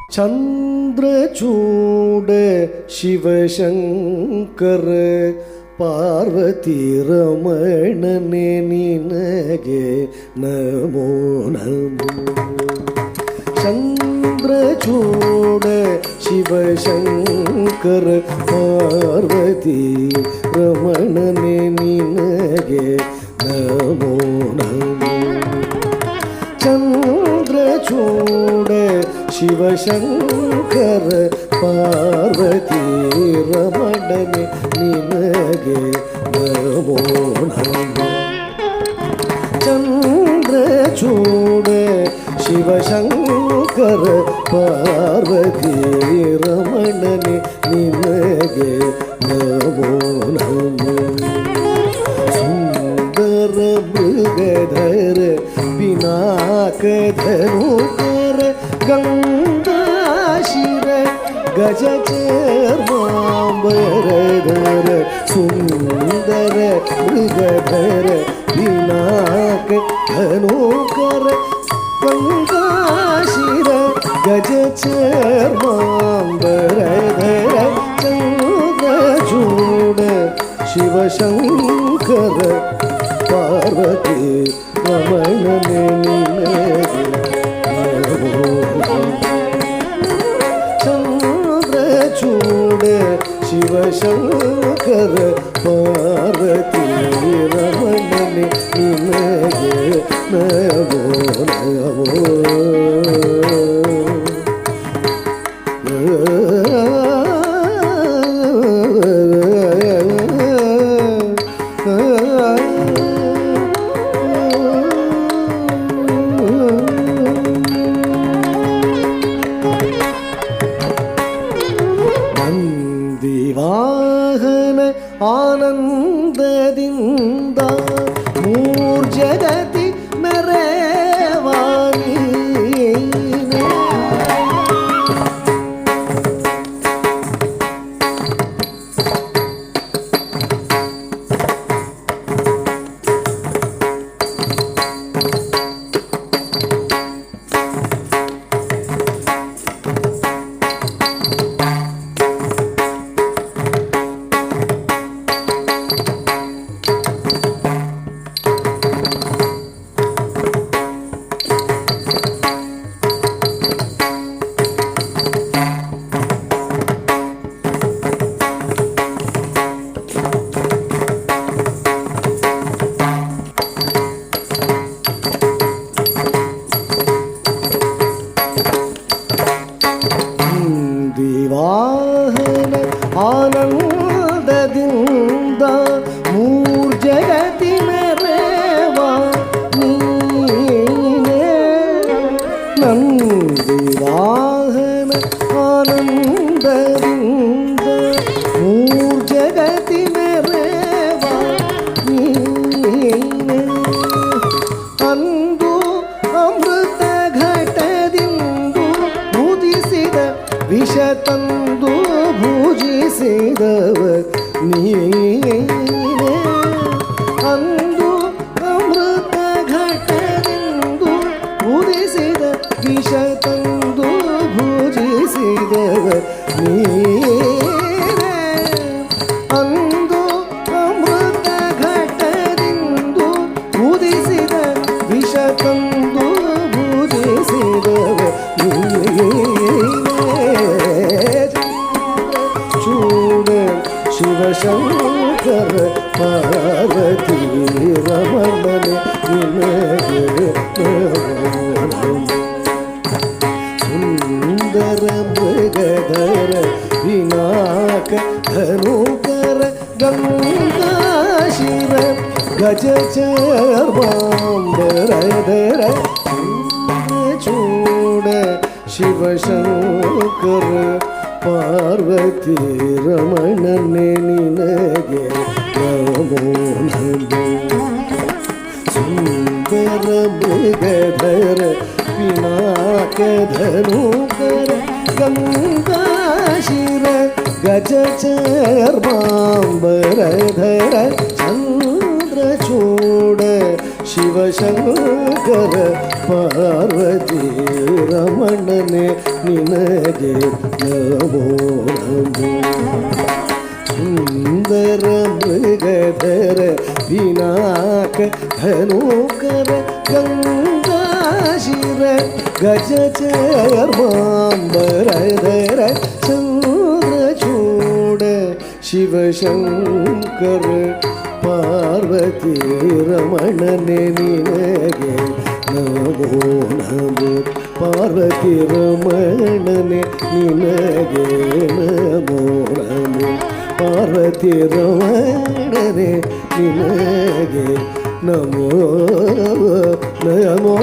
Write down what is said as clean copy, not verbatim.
ಚಂದ್ರಚೂಡ ಶಿವಶಂಕರ ಪಾರ್ವತಿ ರಮಣನೆ ನಿನಗೆ ನಮೋ ನಮೋ. ಚಂದ್ರಚೂಡ ಶಿವಶಂಕರ ಪಾರ್ವತಿ ರಮಣನೆ ನಿನಗೆ ನಮೋ ನಮೋ. ಚಂದ್ರಚೂಡ ಶಿವಶಂಕರ ಪಾರ್ವತಿ ರಮಣನೆ ನಿನಗೆ ನಮೋ ನಮೋ. ಚಂದ್ರಚೂಡ ಶಿವಶಂಕರ ಪಾರ್ವತಿ ರಮಣನೆ ನಿನಗೆ ನಮೋ ನಮೋ. ಸುಂದರ ಮೃಗಧರ ಪಿನಾಕಧನುಕರ ಗಂಗಾಶಿರ ಗಜಚರ್ಮಾಂಬರಧರ. ಸುಂದರ ಮೃಗಧರ ಪಿನಾಕಧನುಕರ ಗಂಗಾಶಿರ ಗಜಚರ್ಮಾಂಬರಧರ. ಚಂದ್ರಚೂಡ ಶಿವಶಂಕರ ಪಾರ್ವತಿ ರಮಣನೆ ನಿನಗೆ ನಮೋ ನಮೋ. ಚಂದ್ರಚೂಡ ಶಿವಶಂಕರ ಪಾರ್ವತಿ ರಮಣನೆ ನಿನಗೆ ನಮೋ ನಮೋ. ನಂದಿವಾಹನ ಆನಂದದಿಂದ ಮೂರ್ಜಗತಿ ಮೆರೆವಾನಿ. ವಾಹನ ಆನಂದದಿಂದ ಮೂರ್ಜಗತಿ ಮೆರೆವಾ ನೀನೇ. ನಂದಿವಾಹನ ಆನಂದದಿಂದ ಮೂರ್ಜಗತಿ ಮೆರೆವಾ ನೀನೇ. ಅಂದು ಅಮೃತ ಘಟದಿಂದು ಮುದಿಸಿದ ವಿಷ ತಂದು ಭುಜಿಸಿದವ ನೀನೇ. ಅಂದು ಅಮೃತ ಘಟದಿಂದು ಉದಿಸಿದ ವಿಷ ತಂದು ಭುಜಿಸಿದವ ನೀನೇ. ಅಂದು ಅಮೃತ ಘಟದಿಂದು ಉದಿಸಿದ ವಿಷ ತಂದು ಭುಜಿಸಿದವ ನೀನೇ. ಶಿವಶಂಕರ ಪಾರ್ವತಿ ರಮಣನೆ ನಿನಗೆ ನಮೋ. ಸುಂದರ ಮೃಗಧರ ವಿನಾಕ ಧನುಕರ ಗಂಗಾಶಿರ ಗಜಚರ್ಮಾಂಬರಧರ. ಚೂಡ ಶಿವಶಂಕರ ಪಾರ್ವತಿ ರಮಣನೆ ನಿನಗೆ ನಮೋ ನಮೋ. ಸುಂದರ ಮೃಗಧರ ಪಿನಾಕಧನುಕರ ಗಂಗಾಶಿರ ಗಜಚರ್ಮಾಂಬರಧರ. ಚಂದ್ರಚೂಡ ಶಿವಶಂಕರ ಪಾರ್ವತಿ ರಮಣನೆ ನಿನಗೆ ನಮೋ ನಮೋ ಸುಂದರ ಮೃಗಧರ ವಿನಾಕ ಧನುಕರ ಗಂಗಾಶಿರ ಗಜ ಚರ್ಮಾಂಬರಧರ ಚಂದ್ರಚೂಡ ಶಿವಶಂಕರ ಪಾರ್ವತಿ ರಮಣನೆ ನಿನಗೆ ನಮೋ ನಮೋ ಪಾರ್ವತಿ ರಮಣನೆ ನಿನಗೆ ನಮೋ ನಮೋ ಪಾರ್ವತಿ ರಮಣನೆ ನಿನಗೆ ನಮೋ ನಮೋ